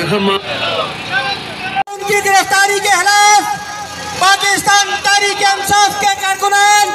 उनकी गिरफ्तारी के खिलाफ पाकिस्तान तहरीक इंसाफ के कारकुनान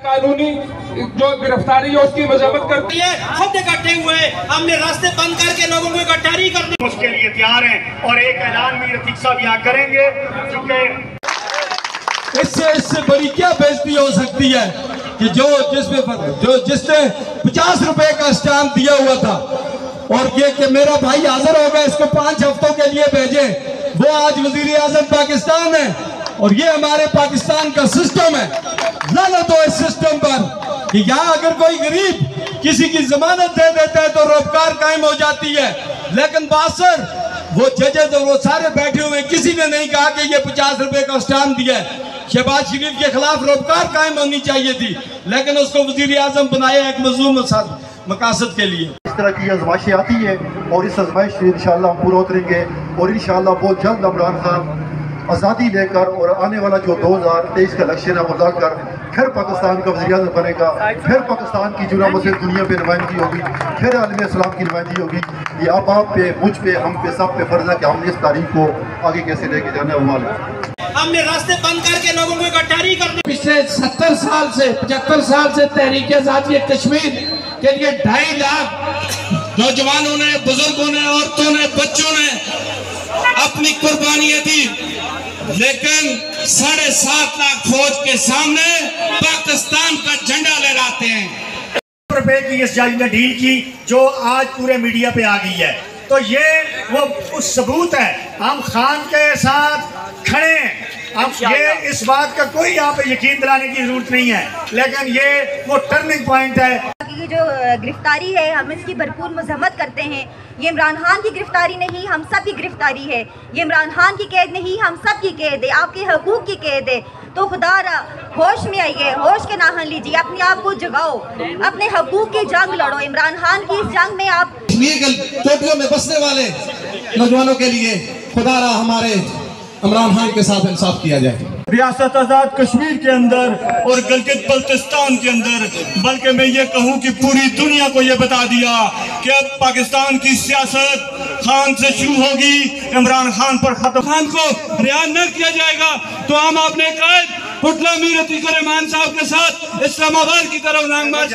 कानूनी जो गिरफ्तारी है उसकी मजम्मत करती है। खुद इकट्ठे हुए, हमने रास्ते बंद करके लोगों को इकट्ठा नहीं करनी। उसके लिए तैयार हैं और एक ऐलान भी रफीक साहब यहाँ करेंगे, क्योंकि इससे बड़ी क्या बेइज्जती हो सकती है कि जिसने 50 रुपए का स्टैम्प दिया हुआ था और ये कि मेरा भाई हाजिर हो गया, इसको 5 हफ्तों के लिए भेजे, वो आज वजीर आजम पाकिस्तान है और ये हमारे पाकिस्तान का सिस्टम है। लानत हो इस सिस्टम पर कि यहाँ अगर कोई गरीब किसी की जमानत दे देता है तो रोजगार कायम हो जाती है, लेकिन बासर वो जजेज वो सारे बैठे हुए, किसी ने नहीं कहा कि ये 50 रुपए का स्टैम्प दिया है। शहबाज शरीफ के खिलाफ रोजगार कायम होनी चाहिए थी, लेकिन उसको वजीर आजम बनाया एक मजलूम मकासद के लिए। इस तरह की आजमाइशें आती है और इस आजमाइश से इंशाअल्लाह हम पूरा उतरेंगे और इंशाअल्लाह बहुत जल्द इमरान खान आज़ादी लेकर और आने वाला जो 2023 का इलेक्शन है वो लाकर फिर पाकिस्तान का वज़ीर आज़म बनेगा, फिर पाकिस्तान की जुना मस्जिद दुनिया पे नुमाइंदगी होगी, फिर आलम इस्लाम की नुमाइंदगी होगी। ये आप पे, मुझ पे, हम पे, सब पे फर्ज है कि हमने इस तारीख को आगे कैसे लेके जाना है। हमने रास्ते बंद करके लोगों को इकट्ठा नहीं करनी। पिछले 70 साल से 75 साल से तहरीक आज़ादी कश्मीर के लिए 2.5 लाख नौजवानों ने, बुजुर्गों ने, औरतों ने, बच्चों ने अपनी कुर्बानियां दी, लेकिन 7.5 लाख फौज के सामने पाकिस्तान का झंडा लहराते हैं। रुपए की इस जज ने डील की जो आज पूरे मीडिया पे आ गई है, तो ये वो उस सबूत है, हम खान के साथ खड़े हैं। अब ये इस बात का कोई यहाँ पे यकीन दिलाने की जरूरत नहीं है, लेकिन ये वो टर्निंग पॉइंट है। ये जो गिरफ्तारी है हम इसकी भरपूर मजम्मत करते हैं। ये इमरान खान की गिरफ्तारी नहीं, हम सब की गिरफ्तारी है। ये इमरान खान की कैद नहीं, हम सब की कैद है, आपके हकूक की कैद है। तो खुदारा होश में आइए, होश के नाहन लीजिए, अपने आप को जगाओ, अपने हकूक की जंग लड़ो। इमरान खान की इस जंग में आप टोपियों में बसने वाले नौजवानों के लिए खुदारा हमारे इमरान खान के साथ इंसाफ किया जाए। रियासत आज़ाद कश्मीर के अंदर और गिलगित बल्तिस्तान के अंदर, बल्कि मैं ये कहूँ कि पूरी दुनिया को ये बता दिया कि अब पाकिस्तान की सियासत खान से शुरू होगी, इमरान खान पर खत्म। खान को रिहा न किया जाएगा तो हम अपने कैद पुतला मीर अतीक रहमान साहब के साथ इस्लामाबाद की तरफ लॉन्ग मार्च